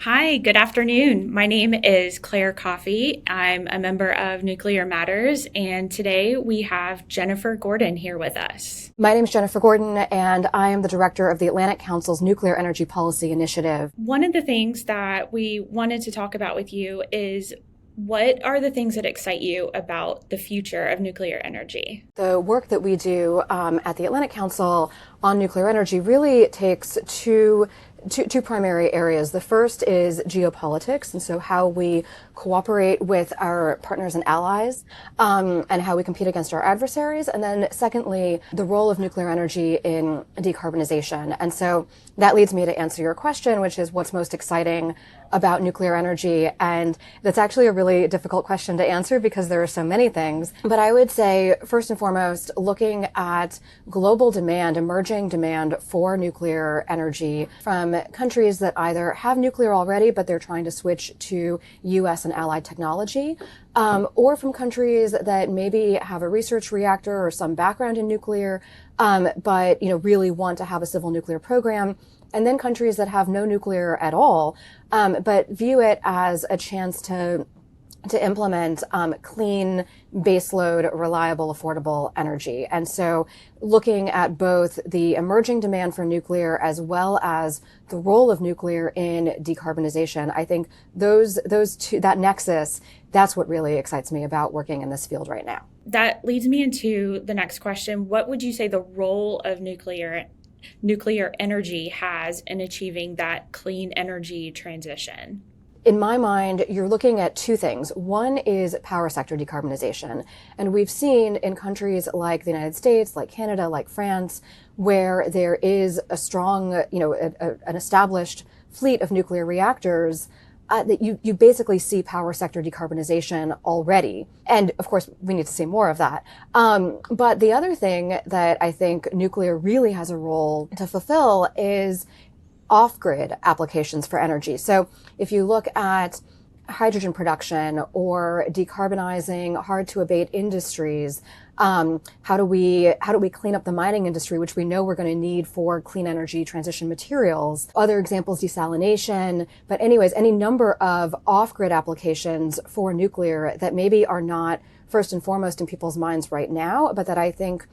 Hi, good afternoon. My name is Claire Coffey. I'm a member of Nuclear Matters, and today we have Jennifer Gordon here with us. My name is Jennifer Gordon, and I am the director of the Atlantic Council's Nuclear Energy Policy Initiative. One of the things that we wanted to talk about with you is what are the things that excite you about the future of nuclear energy? The work that we do at the Atlantic Council on nuclear energy really takes two primary areas. The first is geopolitics, and so how we cooperate with our partners and allies, and how we compete against our adversaries. And then secondly, the role of nuclear energy in decarbonization. And so that leads me to answer your question, which is what's most exciting about nuclear energy. And that's actually a really difficult question to answer because there are so many things. But I would say, first and foremost, looking at global demand, emerging demand for nuclear energy from countries that either have nuclear already, but they're trying to switch to U.S. and allied technology, or from countries that maybe have a research reactor or some background in nuclear, but really want to have a civil nuclear program. And then countries that have no nuclear at all, but view it as a chance to implement clean, baseload, reliable, affordable energy. And so looking at both the emerging demand for nuclear as well as the role of nuclear in decarbonization, I think those two, that nexus, that's what really excites me about working in this field right now. That leads me into the next question. What would you say the role of nuclear energy has in achieving that clean energy transition? In my mind, you're looking at two things. One is power sector decarbonization. And we've seen in countries like the United States, like Canada, like France, where there is a strong, an established fleet of nuclear reactors, that you basically see power sector decarbonization already. And of course, we need to see more of that. But the other thing that I think nuclear really has a role to fulfill is off-grid applications for energy. So if you look at hydrogen production or decarbonizing hard to abate industries, how do we clean up the mining industry, which we know we're going to need for clean energy transition materials? Other examples, desalination. But anyways, any number of off-grid applications for nuclear that maybe are not first and foremost in people's minds right now, but that I think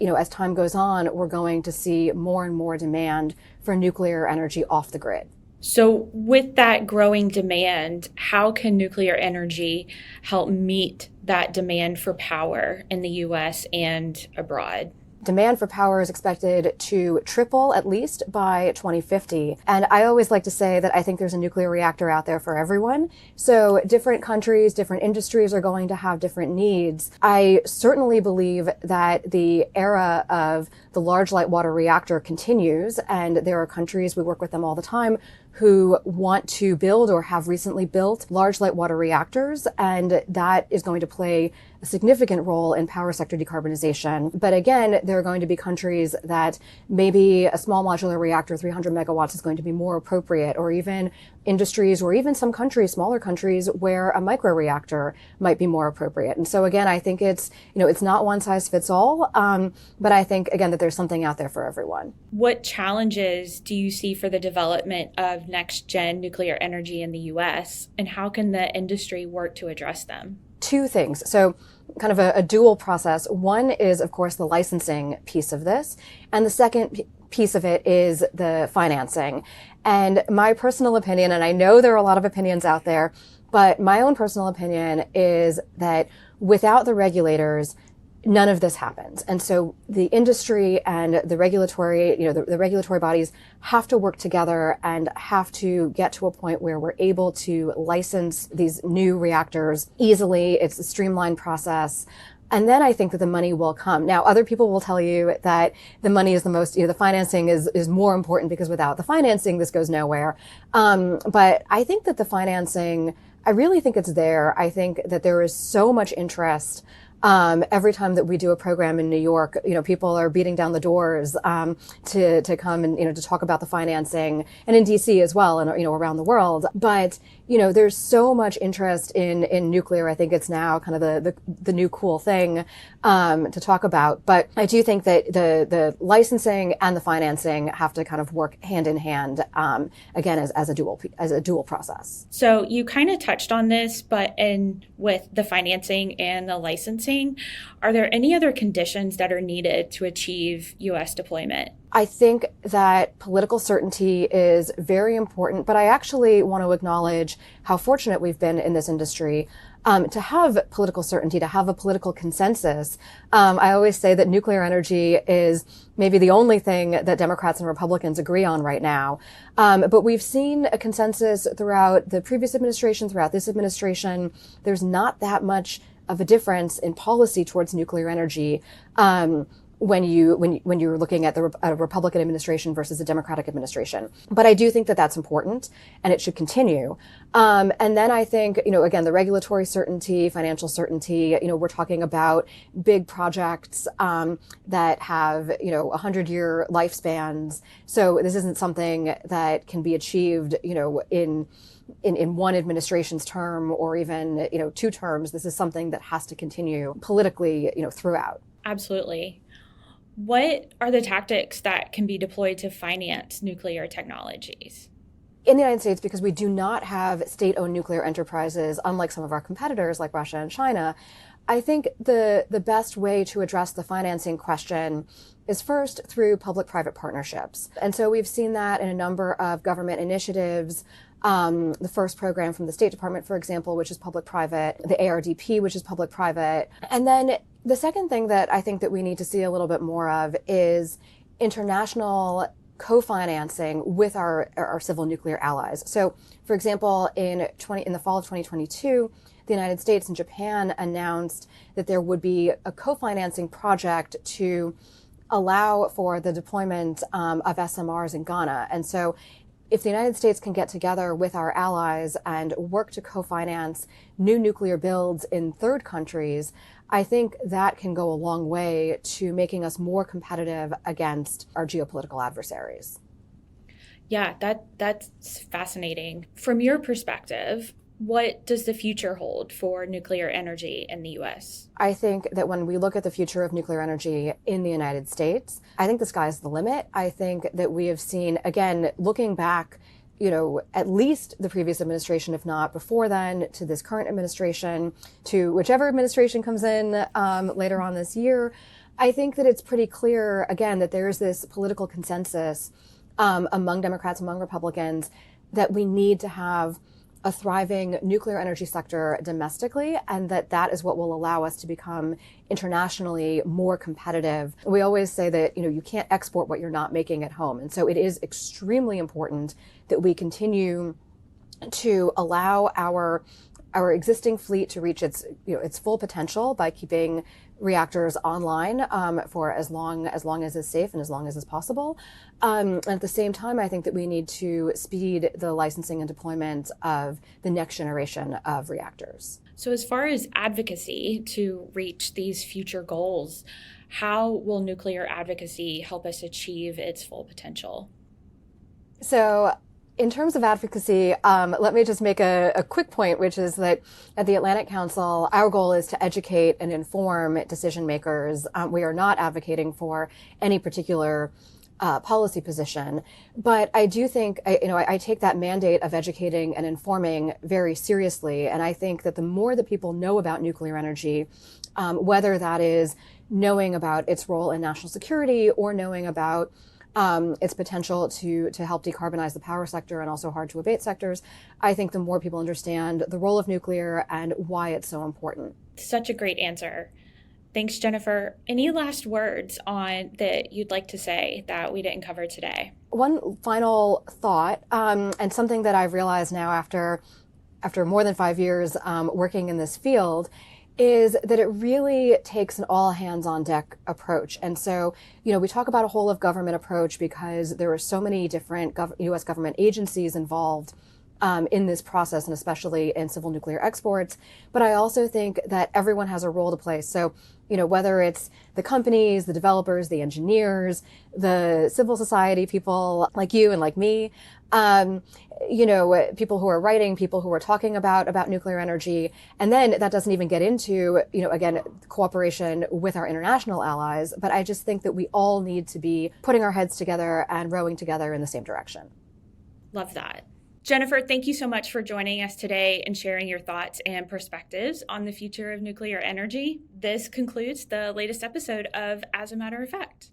as time goes on, we're going to see more and more demand for nuclear energy off the grid. So with that growing demand, how can nuclear energy help meet that demand for power in the U.S. and abroad? Demand for power is expected to triple at least by 2050. And I always like to say that I think there's a nuclear reactor out there for everyone. So different countries, different industries are going to have different needs. I certainly believe that the era of the large light water reactor continues, and there are countries, we work with them all the time, who want to build or have recently built large light water reactors, and that is going to play a significant role in power sector decarbonization. But again, there are going to be countries that maybe a small modular reactor, 300 megawatts, is going to be more appropriate, or even industries, or even some countries, smaller countries, where a micro reactor might be more appropriate. And so again, I think it's not one size fits all, but I think again that there's something out there for everyone. What challenges do you see for the development of next gen nuclear energy in the U.S., and how can the industry work to address them? Two things. So kind of a dual process. One is, of course, the licensing piece of this. And the second piece of it is the financing. And my personal opinion, and I know there are a lot of opinions out there, but my own personal opinion is that without the regulators, none of this happens. And so the industry and the regulatory, the regulatory bodies have to work together and have to get to a point where we're able to license these new reactors easily. It's a streamlined process. And then I think that the money will come. Now, other people will tell you that the money is the most, the financing is more important because without the financing, this goes nowhere. But I think that the financing, I really think it's there. I think that there is so much interest Every time that we do a program in New York, people are beating down the doors to come and to talk about the financing, and in DC as well, and around the world. But there's so much interest in nuclear. I think it's now kind of the new cool thing to talk about. But I do think that the licensing and the financing have to kind of work hand in hand, again, as a dual process. So you kind of touched on this, but with the financing and the licensing, are there any other conditions that are needed to achieve U.S. deployment? I think that political certainty is very important, but I actually want to acknowledge how fortunate we've been in this industry to have political certainty, to have a political consensus. I always say that nuclear energy is maybe the only thing that Democrats and Republicans agree on right now. But we've seen a consensus throughout the previous administration, throughout this administration. There's not that much of a difference in policy towards nuclear energy. When you're looking at a Republican administration versus a Democratic administration. But I do think that that's important and it should continue. And then I think, again, the regulatory certainty, financial certainty, we're talking about big projects, that have, 100-year lifespans. So this isn't something that can be achieved, in one administration's term or even, 2 terms. This is something that has to continue politically, throughout. Absolutely. What are the tactics that can be deployed to finance nuclear technologies? In the United States, because we do not have state-owned nuclear enterprises, unlike some of our competitors like Russia and China, I think the best way to address the financing question is first through public-private partnerships. And so we've seen that in a number of government initiatives. The first program from the State Department, for example, which is public-private, the ARDP, which is public-private. And then the second thing that I think that we need to see a little bit more of is international co-financing with our civil nuclear allies. So, for example, in the fall of 2022, the United States and Japan announced that there would be a co-financing project to allow for the deployment of SMRs in Ghana. And so if the United States can get together with our allies and work to co-finance new nuclear builds in third countries, I think that can go a long way to making us more competitive against our geopolitical adversaries. Yeah, that's fascinating. From your perspective, what does the future hold for nuclear energy in the U.S.? I think that when we look at the future of nuclear energy in the United States, I think the sky's the limit. I think that we have seen, again, looking back, at least the previous administration, if not before then, to this current administration, to whichever administration comes in later on this year, I think that it's pretty clear, again, that there is this political consensus among Democrats, among Republicans, that we need to have a thriving nuclear energy sector domestically, and that is what will allow us to become internationally more competitive. We always say that, you can't export what you're not making at home. And so it is extremely important that we continue to allow our existing fleet to reach its full potential by keeping reactors online for as long as is safe and as long as is possible. And at the same time, I think that we need to speed the licensing and deployment of the next generation of reactors. So as far as advocacy to reach these future goals, how will nuclear advocacy help us achieve its full potential? So in terms of advocacy, let me just make a quick point, which is that at the Atlantic Council, our goal is to educate and inform decision makers. We are not advocating for any particular policy position, but I do think, I take that mandate of educating and informing very seriously. And I think that the more that people know about nuclear energy, whether that is knowing about its role in national security or knowing about its potential to help decarbonize the power sector and also hard to abate sectors, I think the more people understand the role of nuclear and why it's so important. Such a great answer. Thanks, Jennifer. Any last words that you'd like to say that we didn't cover today? One final thought, and something that I've realized now after more than 5 years working in this field, is that it really takes an all hands on deck approach. And so, we talk about a whole of government approach because there are so many different U.S. government agencies involved in this process, and especially in civil nuclear exports. But I also think that everyone has a role to play. So, whether it's the companies, the developers, the engineers, the civil society people like you and like me, people who are writing, people who are talking about nuclear energy. And then that doesn't even get into, again, cooperation with our international allies. But I just think that we all need to be putting our heads together and rowing together in the same direction. Love that. Jennifer, thank you so much for joining us today and sharing your thoughts and perspectives on the future of nuclear energy. This concludes the latest episode of As a Matter of Fact.